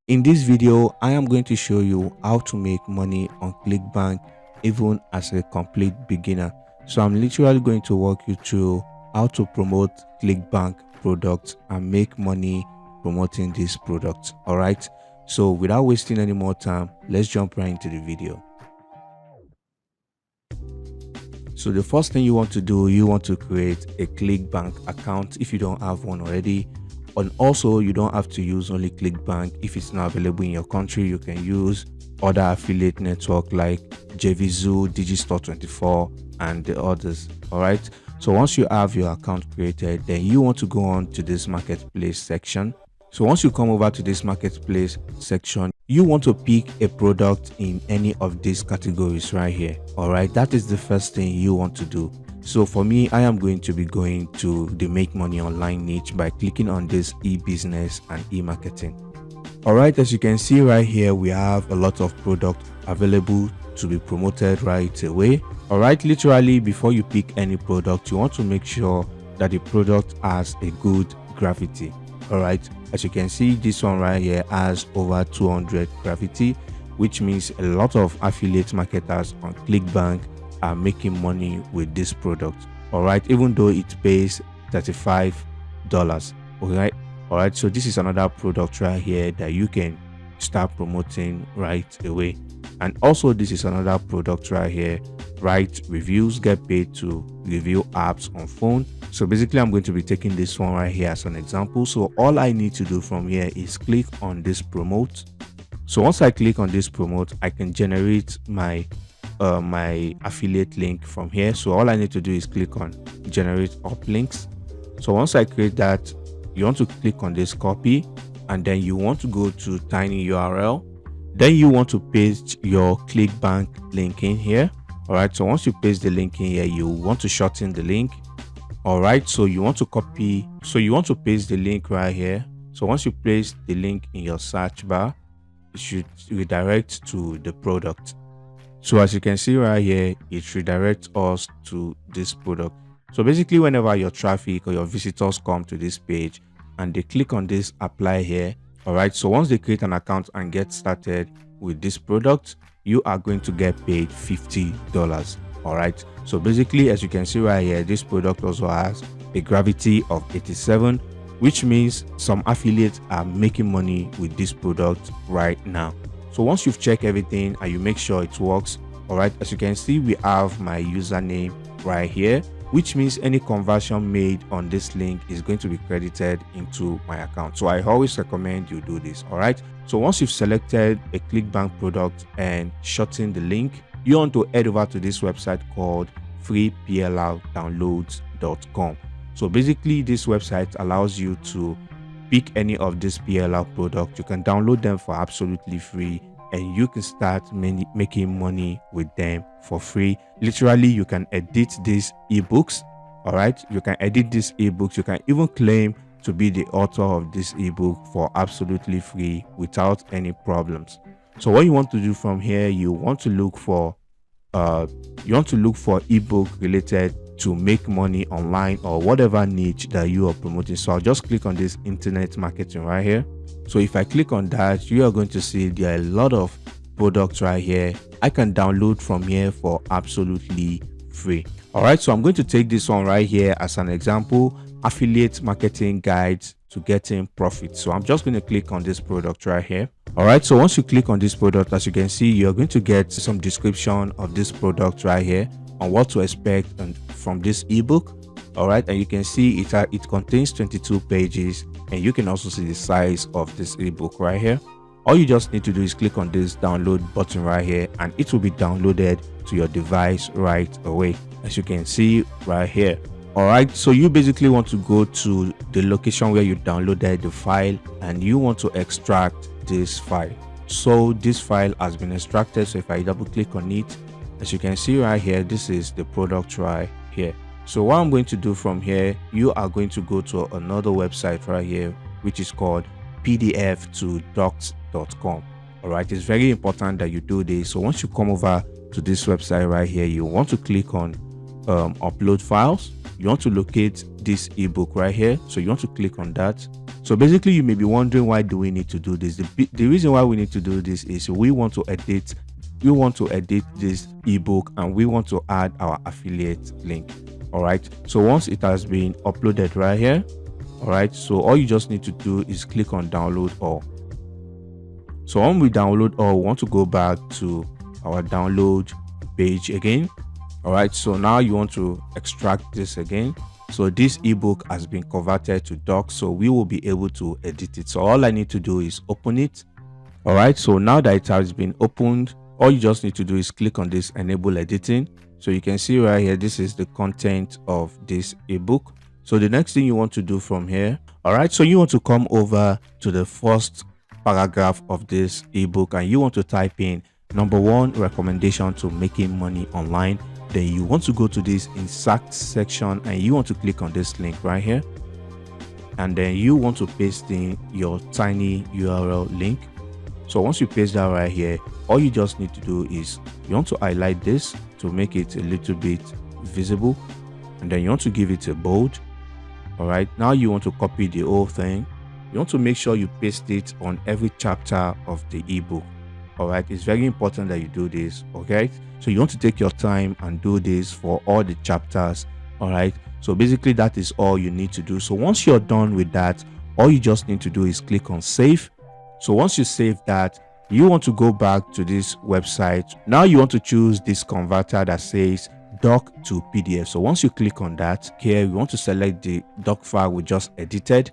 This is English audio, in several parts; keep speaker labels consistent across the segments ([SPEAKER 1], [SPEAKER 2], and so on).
[SPEAKER 1] In this video, I am going to show you how to make money on Clickbank even as a complete beginner. So I'm literally going to walk you through how to promote Clickbank products and make money promoting these products. All right. So without wasting any more time, let's jump right into the video. So the first thing you want to do, you want to create a Clickbank account if you don't have one already. And also, you don't have to use only Clickbank. If it's not available in your country, you can use other affiliate network like JVZoo, Digistore24, and the others. All right. So once you have your account created, then you want to go on to this marketplace section. So once you come over to this marketplace section, you want to pick a product in any of these categories right here. All right, that is the first thing you want to do. So for me, I am going to be going to the make money online niche by clicking on this e-business and e-marketing. All right, as you can see right here, we have a lot of products available to be promoted right away. All right, literally before you pick any product, you want to make sure that the product has a good gravity. All right, as you can see, this one right here has over 200 gravity, which means a lot of affiliate marketers on Clickbank are making money with this product. All right, even though it pays $35. All right, so this is another product right here that you can start promoting right away. And also, this is another product right here. Write reviews, get paid to review apps on phone. So basically, I'm going to be taking this one right here as an example. So all I need to do from here is click on this promote. So once I click on this promote, I can generate my affiliate link from here. So all I need to do is click on generate uplinks. So once I create that, you want to click on this copy, and then you want to go to tiny URL. Then you want to paste your Clickbank link in here. All right, so once you paste the link in here, you want to shorten the link. All right, so you want to copy, so you want to paste the link right here. So once you paste the link in your search bar, it should redirect to the product. So as you can see right here, it redirects us to this product. So basically, whenever your traffic or your visitors come to this page and they click on this apply here, all right, so once they create an account and get started with this product, you are going to get paid $50. All right, so basically, as you can see right here, this product also has a gravity of 87, which means some affiliates are making money with this product right now. So once you've checked everything and you make sure it works, all right, as you can see, we have my username right here, which means any conversion made on this link is going to be credited into my account. So I always recommend you do this. All right, so once you've selected a Clickbank product and shorten the link, you want to head over to this website called freeplrdownloads.com. So basically, this website allows you to pick any of these PLR products. You can download them for absolutely free, and you can start making money with them for free. Literally, you can edit these ebooks. All right, you can edit these ebooks. You can even claim to be the author of this ebook for absolutely free without any problems. So what you want to do from here, you want to look for ebook related to make money online or whatever niche that you are promoting. So I'll just click on this internet marketing right here. So if I click on that, you are going to see there are a lot of products right here I can download from here for absolutely free. All right, so I'm going to take this one right here as an example: affiliate marketing guides to getting profit. So I'm just going to click on this product right here. All right, so once you click on this product, as you can see, you're going to get some description of this product right here on what to expect and from this ebook. All right, and you can see it contains 22 pages, and you can also see the size of this ebook right here. All you just need to do is click on this download button right here, and it will be downloaded to your device right away, as you can see right here. All right, so you basically want to go to the location where you downloaded the file, and you want to extract this file. So this file has been extracted. So if I double click on it, as you can see right here, this is the product right here. So what I'm going to do from here, you are going to go to another website right here, which is called pdf2docs.com. All right, it's very important that you do this. So once you come over to this website right here, you want to click on upload files. You want to locate this ebook right here, so you want to click on that. So basically, you may be wondering, why do we need to do this? The reason why we need to do this is we want to edit this ebook, and we want to add our affiliate link. All right, so once it has been uploaded right here, all right, so all you just need to do is click on download all. So when we download all, we want to go back to our download page again. All right, so now you want to extract this again. So this ebook has been converted to doc, so we will be able to edit it. So all I need to do is open it. All right, so now that it has been opened, all you just need to do is click on this enable editing. So you can see right here, this is the content of this ebook. So the next thing you want to do from here, all right, so you want to come over to the first paragraph of this ebook, and you want to type in number 1 recommendation to making money online. Then you want to go to this insert section, and you want to click on this link right here, and then you want to paste in your tiny URL link. So once you paste that right here, all you just need to do is you want to highlight this to make it a little bit visible, and then you want to give it a bold. All right, now you want to copy the whole thing. You want to make sure you paste it on every chapter of the ebook. All right, it's very important that you do this. Okay, so you want to take your time and do this for all the chapters. All right, so basically that is all you need to do. So once you're done with that, all you just need to do is click on save. So once you save that, you want to go back to this website. Now you want to choose this converter that says doc to PDF. So once you click on that, here you want to select the doc file we just edited.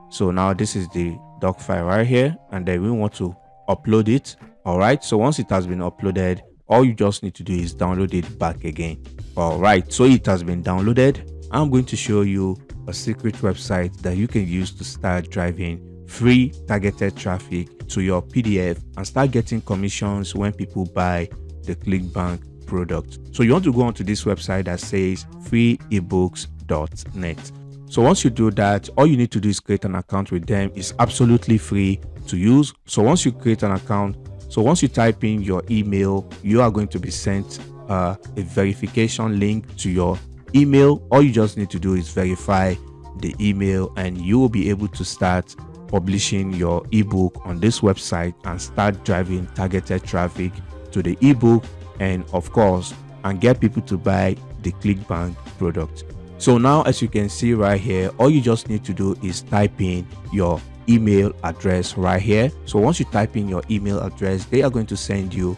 [SPEAKER 1] So now this is the doc file right here, and then we want to upload it. All right, so once it has been uploaded, all you just need to do is download it back again. All right, so it has been downloaded. I'm going to show you a secret website that you can use to start driving free targeted traffic to your PDF and start getting commissions when people buy the Clickbank product. So you want to go onto this website that says freeebooks.net. So once you do that, all you need to do is create an account with them. It's absolutely free to use. So once you create an account, so once you type in your email, you are going to be sent a verification link to your email. All you just need to do is verify the email, and you will be able to start publishing your ebook on this website and start driving targeted traffic to the ebook, and of course, and get people to buy the Clickbank product. So now, as you can see right here, all you just need to do is type in your email address right here. So once you type in your email address, they are going to send you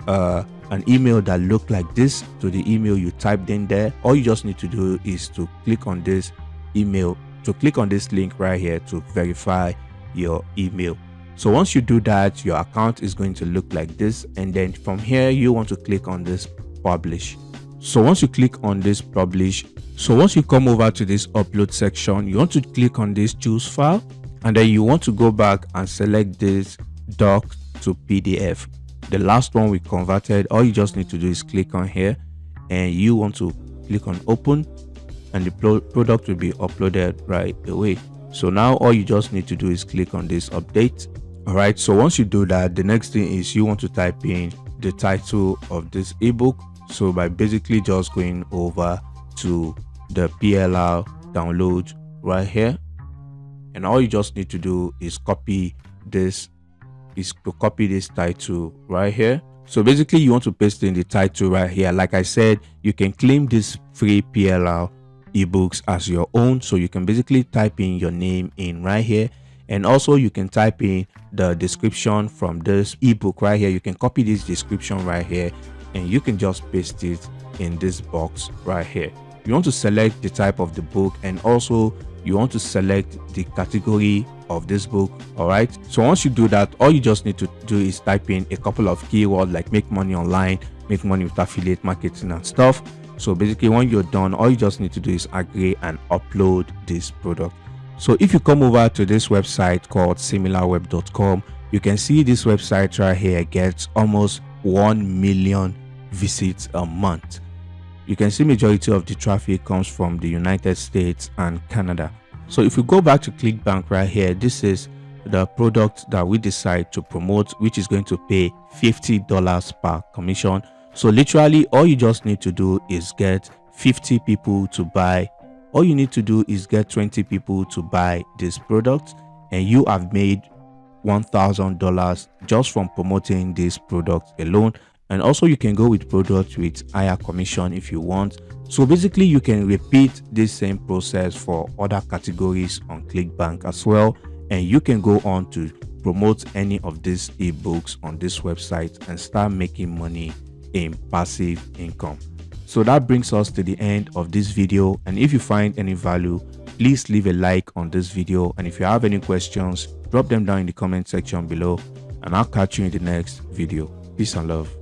[SPEAKER 1] an email that look like this to the email you typed in there. All you just need to do is to click on this email, to click on this link right here to verify your email. So once you do that, your account is going to look like this, and then from here you want to click on this publish. So once you click on this publish, so once you come over to this upload section, you want to click on this choose file, and then you want to go back and select this doc to PDF, the last one we converted. All you just need to do is click on here, and you want to click on open, and the product will be uploaded right away. So now all you just need to do is click on this update. All right, so once you do that, the next thing is you want to type in the title of this ebook. So by basically just going over to the PLR download right here, and all you just need to do is copy this title right here. So basically you want to paste in the title right here. Like I said, you can claim this free PLR ebooks as your own, so you can basically type in your name in right here, and also you can type in the description from this ebook right here. You can copy this description right here, and you can just paste it in this box right here. You want to select the type of the book, and also you want to select the category of this book. All right, so once you do that, all you just need to do is type in a couple of keywords like make money online, make money with affiliate marketing and stuff. So basically when you're done, all you just need to do is agree and upload this product. So if you come over to this website called similarweb.com, you can see this website right here gets almost 1 million visits a month. You can see majority of the traffic comes from the United States and Canada. So if we go back to Clickbank right here, this is the product that we decide to promote, which is going to pay $50 per commission. So literally all you just need to do is get 50 people to buy. All you need to do is get 20 people to buy this product, and you have made $1,000 just from promoting this product alone. And also you can go with products with higher commission if you want. So basically you can repeat this same process for other categories on Clickbank as well, and you can go on to promote any of these ebooks on this website and start making money in passive income. So that brings us to the end of this video, and if you find any value, please leave a like on this video, and if you have any questions, drop them down in the comment section below, and I'll catch you in the next video. Peace and love.